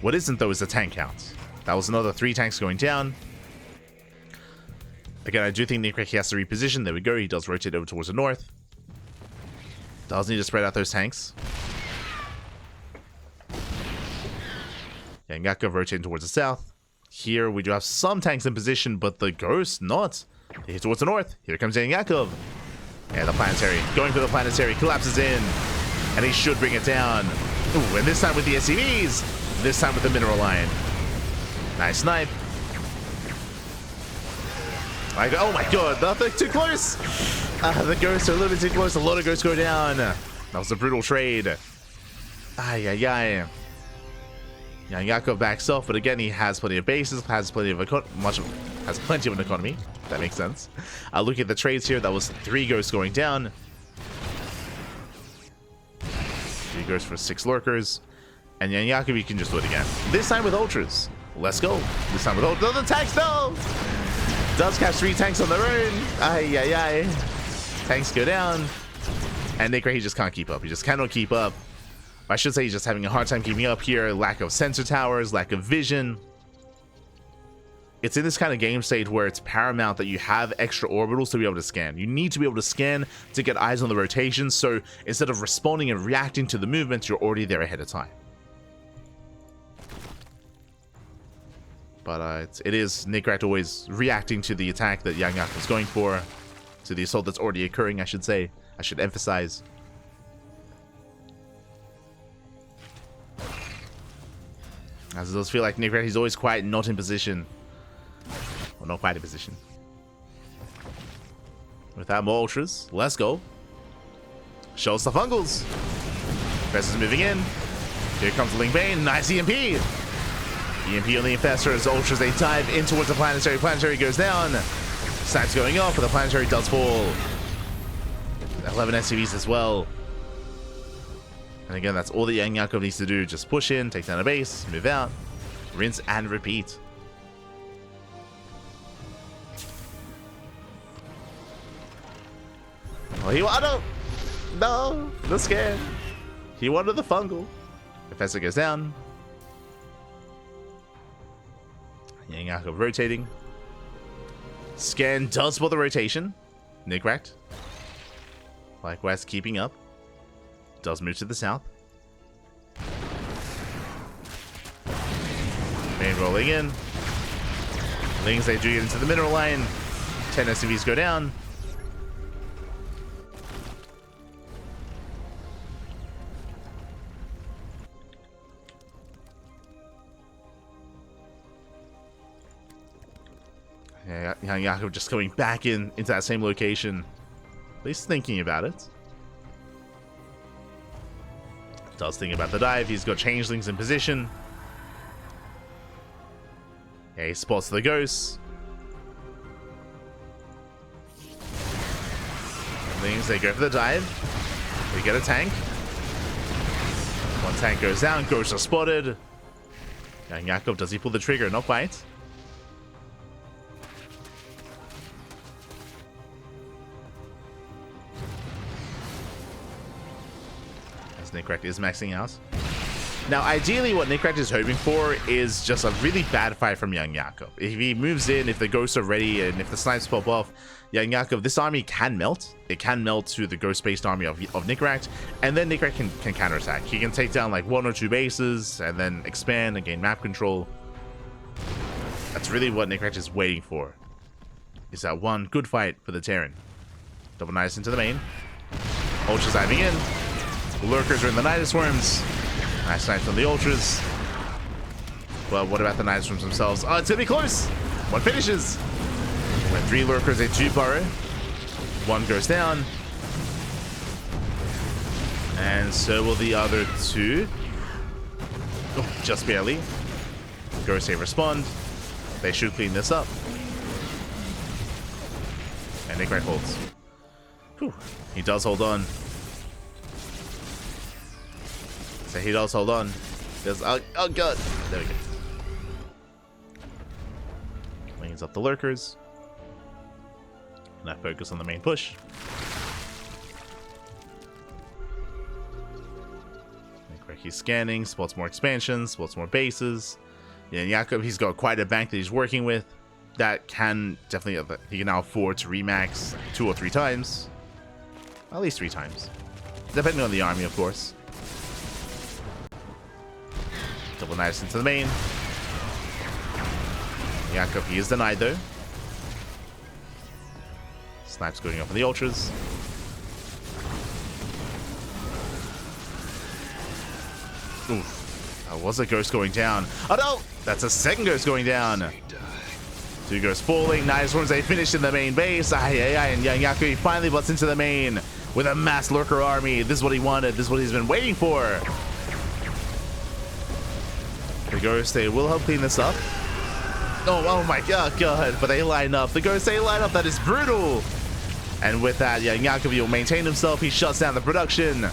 What isn't, though, is the tank count. That was another 3 tanks going down. Again, I do think Nicoract has to reposition. There we go. He does rotate over towards the north. Does need to spread out those tanks. YoungYakov rotating towards the south. Here we do have some tanks in position, but the Ghost not. They hit towards the north. Here comes YoungYakov. And the planetary. Going for the planetary. Collapses in. And he should bring it down. Ooh, and this time with the SCVs. This time with the mineral line. Nice snipe. Oh my god, nothing too close. The Ghosts are a little bit too close. A lot of Ghosts go down. That was a brutal trade. Ay, ay, ay. YoungYakov backs off, but again, he has plenty of bases, has plenty of an economy. That makes sense. Looking at the trades here, that was 3 Ghosts going down. he goes for 6 lurkers. And YoungYakov, you can just do it again. This time with ultras. Let's go. This time with ultras. No, the tanks, no! Does catch 3 tanks on their own. Ay, ay, ay. Tanks go down. And Nicoract, he just can't keep up. He just cannot keep up. I should say he's just having a hard time keeping up here. Lack of sensor towers, lack of vision. It's in this kind of game state where it's paramount that you have extra orbitals to be able to scan. You need to be able to scan to get eyes on the rotations, so instead of responding and reacting to the movements, you're already there ahead of time. But it is Nicoract always reacting to the attack that YoungYakov is going for, to the assault that's already occurring, I should say. I should emphasize. As it does feel like Nicoract, he's always quite not in position. Well, not quite in position. Without more ultras, let's go. Show us the fungals. Professor's moving in. Here comes the Ling Bane. Nice EMP. EMP on the Infestor as ultras, they dive in towards the planetary. Planetary goes down. Snipes going off, but the planetary does fall. 11 SCVs as well. And again, that's all that YoungYakov needs to do. Just push in, take down a base, move out, rinse and repeat. Oh, no, the scan. He wanted the fungal. Professor goes down. YoungYakov rotating. Scan does for the rotation. Nicoract, likewise keeping up. Does move to the south. Main rolling in. Lings, they do get into the mineral line. 10 SCVs go down. Yeah, YoungYakov just going back into that same location. At least thinking about it. Does think about the dive. He's got changelings in position. Yeah, he spots the ghosts. Things, they go for the dive. We get a tank. One tank goes down. Ghosts are spotted. YoungYakov, does he pull the trigger? Not quite. Nicoract is maxing out. Now, ideally, what Nicoract is hoping for is just a really bad fight from YoungYakov. If he moves in, if the ghosts are ready, and if the snipes pop off, YoungYakov, this army can melt. It can melt to the ghost-based army of Nicoract, and then Nicoract can counterattack. He can take down like 1 or 2 bases, and then expand and gain map control. That's really what Nicoract is waiting for. Is that one good fight for the Terran. Double Nidus into the main. Ultras diving in. Lurkers are in the Nidus Worms. Nice snipes on the Ultras. Well, what about the Nidus Worms themselves? Oh, it's gonna be close! One finishes! When 3 Lurkers, they 2 burrow. 1 goes down. And so will the other 2. Oh, just barely. Ghosts, they respond. They should clean this up. And Nicoract holds. Whew. He does hold on. So he does hold on. Oh god. There we go. Wings up the lurkers. Now focus on the main push. He's scanning, spots more expansions, spots more bases. Yeah, YoungYakov, he's got quite a bank that he's working with. That can definitely, he can now afford to remax 2 or 3 times. At least 3 times. Depending on the army, of course. Double Nidus into the main. YoungYakov, he is denied though. Snipes going up on the ultras. Oof. That was a ghost going down. Oh no! That's a second ghost going down. 2 ghosts falling. Nidus Worms, they finished in the main base. And YoungYakov, he finally butts into the main with a mass lurker army. This is what he wanted. This is what he's been waiting for. The ghosts, they will help clean this up. Oh my god. But they line up. The ghosts, they line up. That is brutal. And with that, YoungYakov will maintain himself. He shuts down the production.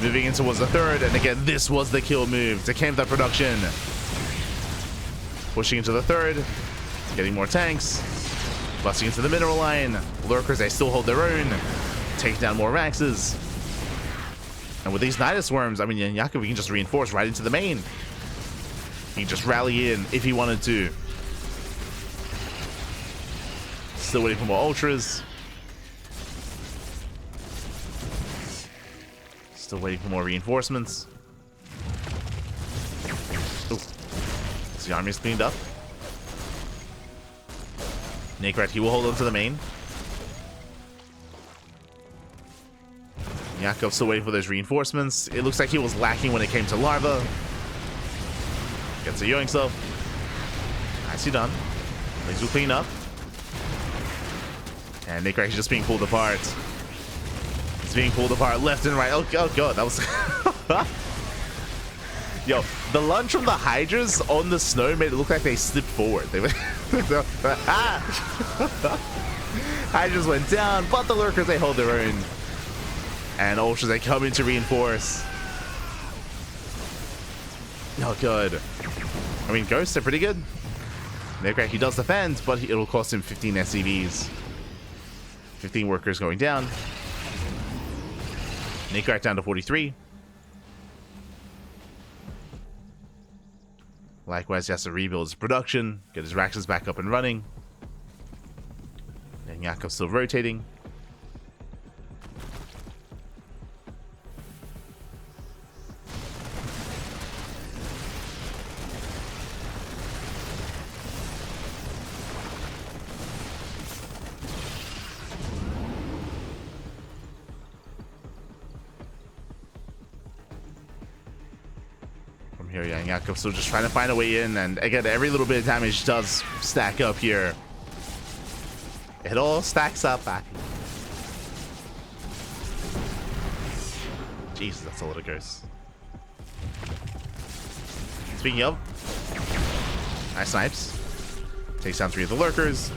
Moving in towards the third, and again, this was the kill move to camp that production. Pushing into the third, getting more tanks, busting into the mineral line. Lurkers, they still hold their own, take down more Maxes. And with these Nidus Worms, I mean, YoungYakov can just reinforce right into the main. He can just rally in if he wanted to. Still waiting for more Ultras. Still waiting for more reinforcements. Ooh. The army's cleaned up. Nicoract, he will hold on to the main. Yakov's still waiting for those reinforcements. It looks like he was lacking when it came to Larva. Gets a yoink. Nicely done. Things will clean up. And Nicoract is just being pulled apart. He's being pulled apart left and right. Oh god, that was... Yo, the lunge from the Hydras on the snow made it look like they slipped forward. They went... Hydras went down, but the Lurkers, they hold their own. And Ultras, they come in to reinforce. Oh god. I mean, Ghosts are pretty good. Nicoract, he does defend, but it'll cost him 15 SCVs. 15 workers going down. Nicoract down to 43. Likewise, he has to rebuild his production, get his Raxes back up and running. And Yakov's still rotating. Here, YoungYakov still just trying to find a way in, and again, every little bit of damage does stack up here. It all stacks up back. Jesus, that's a lot of ghosts. Speaking of, nice snipes. Takes down 3 of the Lurkers.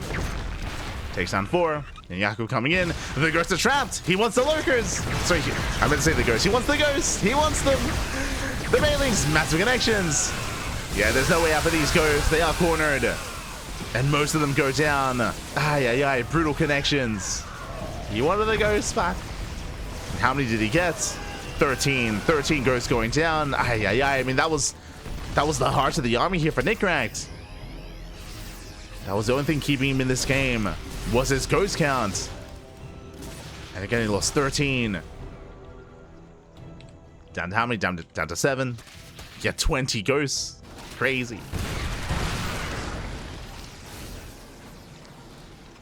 Takes down 4. And YoungYakov coming in. The ghosts are trapped. He wants the Lurkers. Sorry, I meant to say the ghosts. He wants the ghosts. He wants them. The Bailings, massive connections. Yeah, there's no way out for these ghosts. They are cornered. And most of them go down. Ay, brutal connections. He wanted the ghosts back. How many did he get? 13. 13 ghosts going down. Ay. I mean, that was the heart of the army here for Nicoract. That was the only thing keeping him in this game, was his ghost count. And again, he lost 13. Down to how many? Down to 7. Yeah, 20 ghosts. Crazy.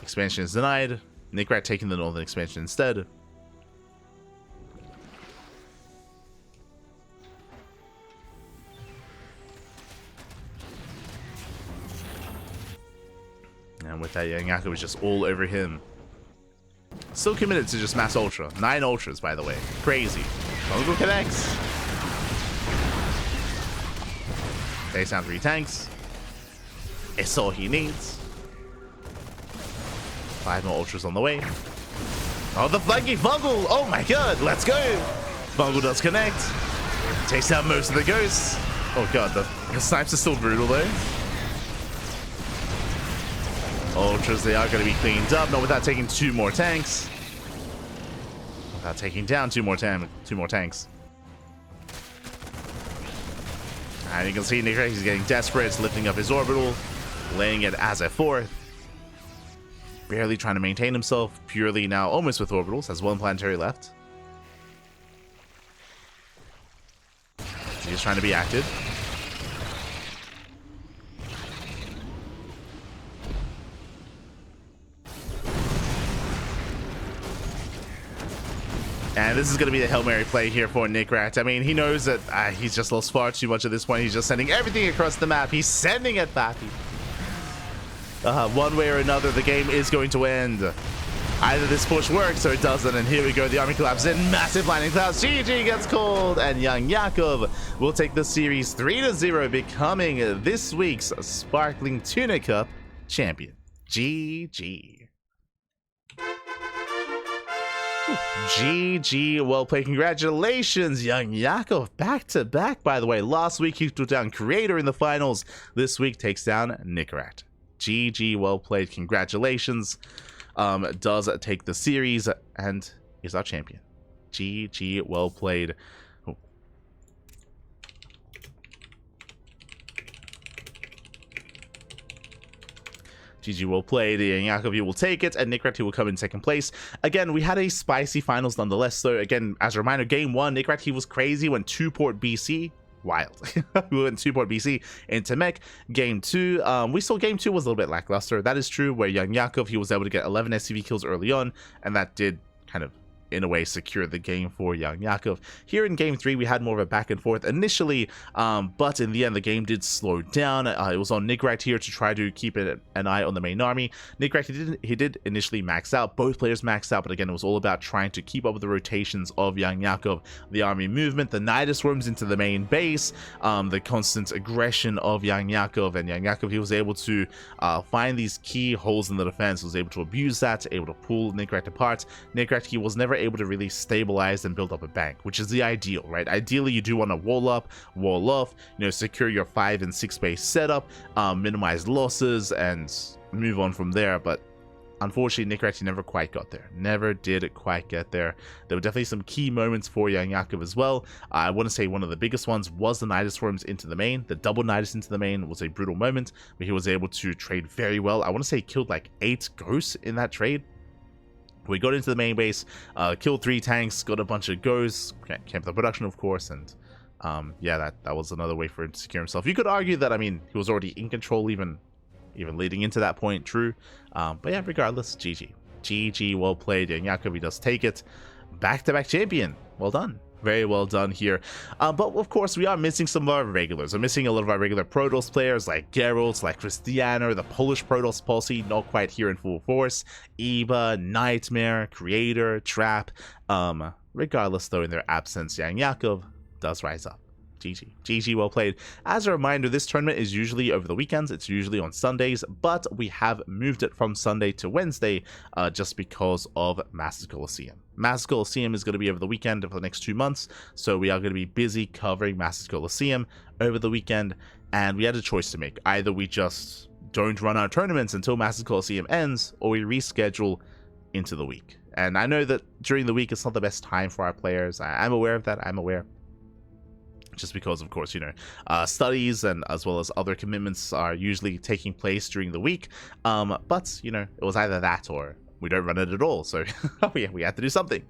Expansion is denied. Nicoract taking the northern expansion instead. And with that, YoungYakov was just all over him. Still committed to just mass ultra. 9 ultras, by the way. Crazy. Bungle connects. Takes down 3 tanks. It's all he needs. 5 more ultras on the way. Oh, the flanking Bungle! Oh my god, let's go! Bungle does connect. Takes out most of the ghosts. Oh god, the snipes are still brutal though. Ultras, they are going to be cleaned up. Not without taking 2 more tanks. Without taking down 2 more tanks. And you can see Nicoract, he's getting desperate, lifting up his orbital, laying it as a 4th. Barely trying to maintain himself, purely now almost with orbitals, has 1 planetary left. He's trying to be active. And this is going to be the Hail Mary play here for Nicoract. I mean, he knows that he's just lost far too much at this point. He's just sending everything across the map. He's sending it back. One way or another, the game is going to end. Either this push works or it doesn't. And here we go. The army collapses in. Massive lightning clouds. GG gets called. And YoungYakov will take the series 3-0, becoming this week's Sparkling Tuna Cup champion. GG. GG, well played. Congratulations, YoungYakov. Back to back, by the way. Last week he took down Creator in the finals. This week takes down Nicoract. GG, well played. Congratulations. Does take the series and is our champion. GG, well played. GG, well played. YoungYakov, you will take it, and Nicoract, will come in second place. Again, we had a spicy finals nonetheless. So again, as a reminder, game 1, Nicoract, he was crazy, went 2-port BC. Wild. We went 2-port BC into mech. Game 2, we saw game 2 was a little bit lackluster. That is true, where YoungYakov, he was able to get 11 SCV kills early on, and that did kind of, in a way, secure the game for YoungYakov. Here in game 3, we had more of a back and forth initially, but in the end, the game did slow down. It was on Nicoract here to try to keep an eye on the main army. Nicoract, he did initially max out. Both players maxed out, but again, it was all about trying to keep up with the rotations of YoungYakov, the army movement, the Nidus worms into the main base, the constant aggression of YoungYakov, and YoungYakov, he was able to find these key holes in the defense, was able to abuse that, able to pull Nicoract apart. Nicoract, he was never able to really stabilize and build up a bank, which is the ideal, right? Ideally, you do want to wall up, wall off, secure your 5 and 6 base setup, minimize losses, and move on from there. But unfortunately, Nicoract never quite got there. Never did quite get there. There were definitely some key moments for YoungYakov as well. I want to say one of the biggest ones was the Nidus worms into the main. The double Nidus into the main was a brutal moment, where he was able to trade very well. I want to say he killed like 8 ghosts in that trade. We got into the main base, killed 3 tanks, got a bunch of ghosts, camped the production, of course, and yeah, that was another way for him to secure himself. You could argue that, I mean, he was already in control even leading into that point, true. But yeah, regardless, GG. GG, well played. YoungYakov, he does take it. Back-to-back champion. Well done. Very well done here. But of course, we are missing some of our regulars. We're missing a lot of our regular Protoss players like Geralt, like Christiana, the Polish Protoss Pulse, not quite here in full force. Eva, Nightmare, Creator, Trap. Regardless, though, in their absence, YoungYakov does rise up. GG. GG, well played. As a reminder, this tournament is usually over the weekends. It's usually on Sundays, but we have moved it from Sunday to Wednesday just because of Masters Coliseum. Masters Coliseum is going to be over the weekend for the next 2 months, so we are going to be busy covering Masters Coliseum over the weekend, and we had a choice to make. Either we just don't run our tournaments until Masters Coliseum ends, or we reschedule into the week. And I know that during the week, it's not the best time for our players. I'm aware of that. I'm aware. Just because, of course, studies and as well as other commitments are usually taking place during the week. But, it was either that or we don't run it at all. So we had to do something.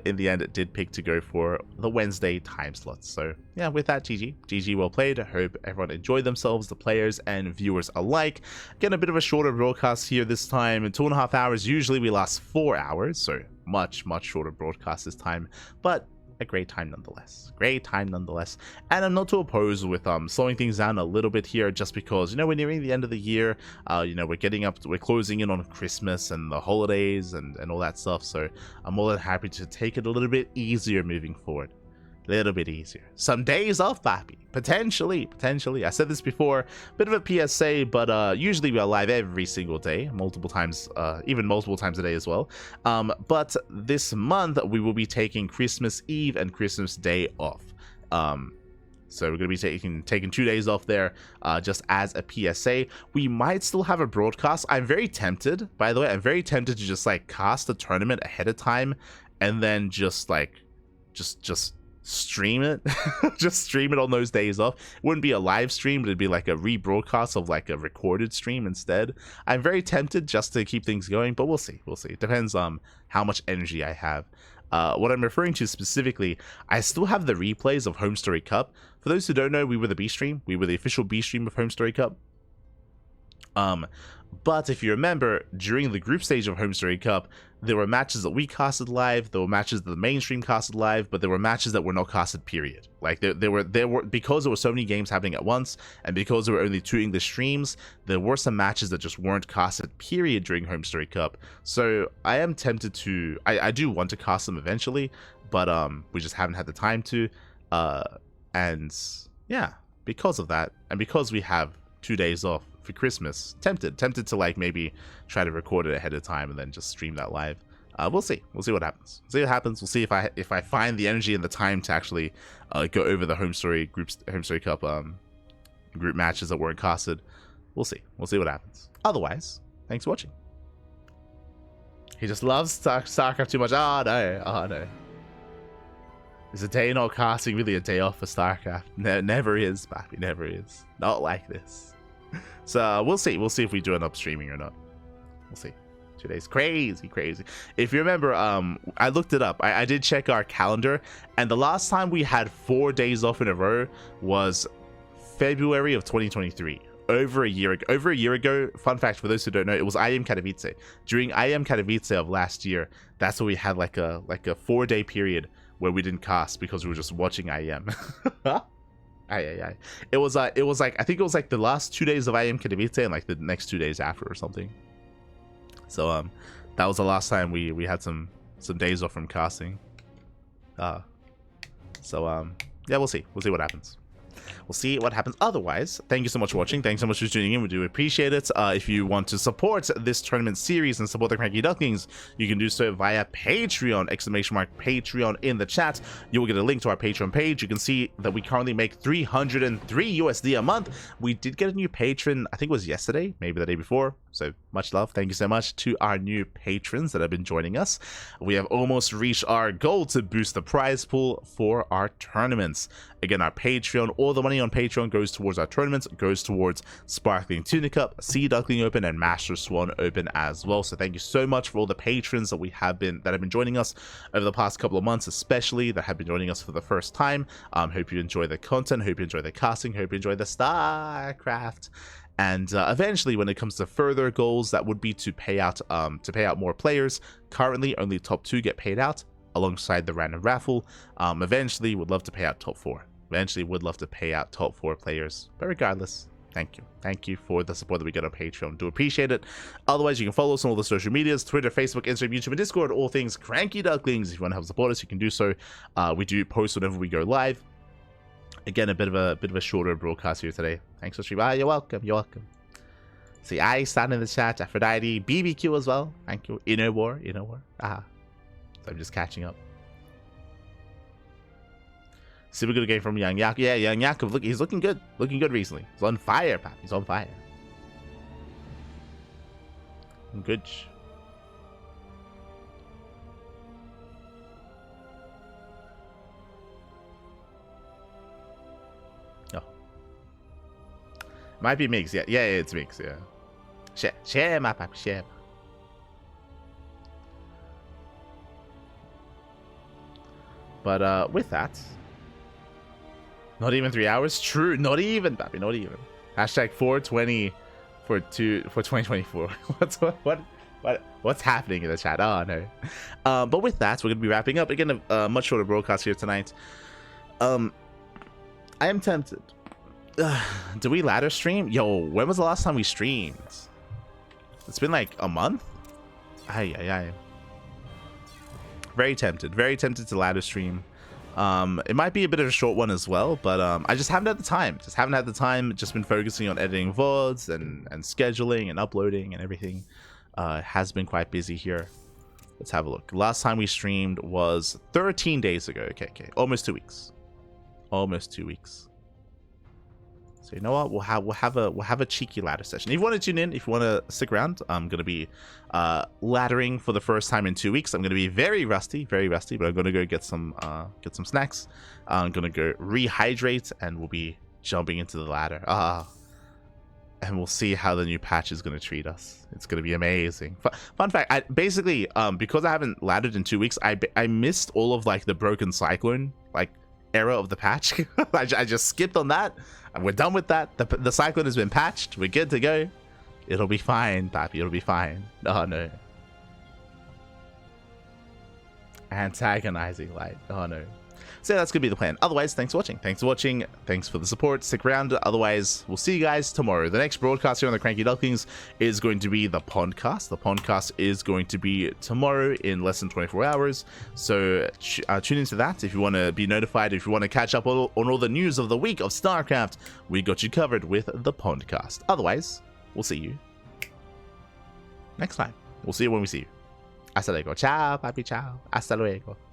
In the end, it did pick to go for the Wednesday time slots. So yeah, with that, GG. GG, well played. I hope everyone enjoyed themselves, the players and viewers alike. Again, a bit of a shorter broadcast here this time. In 2.5 hours, usually we last 4 hours. So much shorter broadcast this time. But a great time nonetheless. Great time nonetheless. And I'm not too opposed with slowing things down a little bit here, just because we're nearing the end of the year. We're closing in on Christmas and the holidays and all that stuff. So I'm more than happy to take it a little bit easier moving forward. A little bit easier. Some days off, papi. Potentially. I said this before, bit of a PSA, but usually we are live every single day, multiple times, even multiple times a day as well. But this month we will be taking Christmas Eve and Christmas Day off. So we're going to be taking 2 days off there, just as a PSA. We might still have a broadcast. I'm very tempted, by the way, to just cast the tournament ahead of time and then just stream it. Just stream it on those days off. It wouldn't be a live stream, but it'd be like a rebroadcast of a recorded stream instead. I'm very tempted just to keep things going, but we'll see. It depends on how much energy I have. What I'm referring to specifically, I still have the replays of Home Story Cup. For those who don't know, we were the B stream. We were the official B stream of Home Story Cup. But if you remember, during the group stage of Home Story Cup, there were matches that we casted live, there were matches that the mainstream casted live, but there were matches that were not casted, period. There were because there were so many games happening at once, and because there were only 2 English streams, there were some matches that just weren't casted, period, during Home Story Cup. So I am tempted to, I do want to cast them eventually, but we just haven't had the time to, and yeah, because of that, and because we have 2 days off for Christmas, tempted to maybe try to record it ahead of time and then just stream that live. We'll see. We'll see what happens. See what happens. We'll see if I find the energy and the time to actually go over the home story cup group matches that weren't casted. We'll see. We'll see what happens. Otherwise, thanks for watching. He just loves StarCraft too much. Oh no. Oh no. Is a day not casting really a day off for StarCraft? Never is, Pappy. Never is. Not like this. So we'll see. We'll see if we do end up streaming or not. We'll see. 2 days. Crazy. If you remember, I looked it up. I did check our calendar, and the last time we had 4 days off in a row was February of 2023. Over a year ago. Fun fact for those who don't know, it was IM Katowice. During IM Katowice of last year, that's when we had like a 4-day period where we didn't cast because we were just watching IM. It was like, I think it was like the last 2 days of IM Katowice and like the next 2 days after or something. So that was the last time we had some days off from casting. Yeah, we'll see what happens. We'll see what happens. Otherwise, thank you so much for watching. Thanks so much for tuning in. We do appreciate it. If you want to support this tournament series and support the Cranky Ducklings, you can do so via Patreon, !Patreon in the chat. You will get a link to our Patreon page. You can see that we currently make 303 USD a month. We did get a new patron, I think it was yesterday, maybe the day before. So much love. Thank you so much to our new patrons that have been joining us. We have almost reached our goal to boost the prize pool for our tournaments. Again, our Patreon, all the money on Patreon goes towards our tournaments, goes towards Sparkling Tuna Cup, Sea Duckling Open, and Master Swan Open as well. So thank you so much for all the patrons that have been joining us over the past couple of months, especially that have been joining us for the first time. Hope you enjoy the content, hope you enjoy the casting, hope you enjoy the StarCraft. And eventually, when it comes to further goals, that would be to pay out more players. Currently, only top 2 get paid out alongside the random raffle. Eventually, would love to pay out top 4. Eventually, would love to pay out top 4 players. But regardless, thank you. Thank you for the support that we get on Patreon. Do appreciate it. Otherwise, you can follow us on all the social medias: Twitter, Facebook, Instagram, YouTube, and Discord. All things Cranky Ducklings. If you want to help support us, you can do so. We do post whenever we go live. Again, a bit of a shorter broadcast here today. Thanks for streaming. You're welcome. You're welcome. See, I stand in the chat. Aphrodite, BBQ as well. Thank you. Inner War. So I'm just catching up. Super good game from YoungYakov. Yeah, YoungYakov. Look, he's looking good. Looking good recently. He's on fire, Pap. He's on fire. Good. Might be mixed, yeah, it's mixed, yeah. Share my pack, share. But with that, not even 3 hours. True, not even, Pappy, not even. Hashtag 420 for 2024. What's happening in the chat? Oh no. But with that, we're gonna be wrapping up again. A much shorter broadcast here tonight. I am tempted. Do we ladder stream? Yo, when was the last time we streamed? It's been like a month. Aye. Very tempted to ladder stream. It might be a bit of a short one as well, but I just haven't had the time. Just been focusing on editing VODs and scheduling and uploading and everything. Has been quite busy here. Let's have a look. Last time we streamed was 13 days ago. Okay. Almost 2 weeks. So you know what? We'll have a cheeky ladder session. If you want to tune in, if you want to stick around, I'm gonna be laddering for the first time in 2 weeks. I'm gonna be very rusty, but I'm gonna go get some snacks. I'm gonna go rehydrate, and we'll be jumping into the ladder. And we'll see how the new patch is gonna treat us. It's gonna be amazing. Fun fact: because I haven't laddered in 2 weeks, I missed all of like the broken cyclone era of the patch. I just skipped on that, and we're done with that. The cyclone has been patched. We're good to go. It'll be fine, Pappy. It'll be fine. Oh no. Antagonizing light. Oh no. So that's gonna be the plan. Otherwise, thanks for watching. Thanks for the support. Stick around. Otherwise, we'll see you guys tomorrow. The next broadcast here on the Cranky Ducklings is going to be the podcast. The podcast is going to be tomorrow in less than 24 hours. So tune into that if you want to be notified. If you want to catch up on all the news of the week of StarCraft, we got you covered with the podcast. Otherwise, we'll see you next time. We'll see you when we see you. Hasta luego. Ciao, papi, ciao. Hasta luego.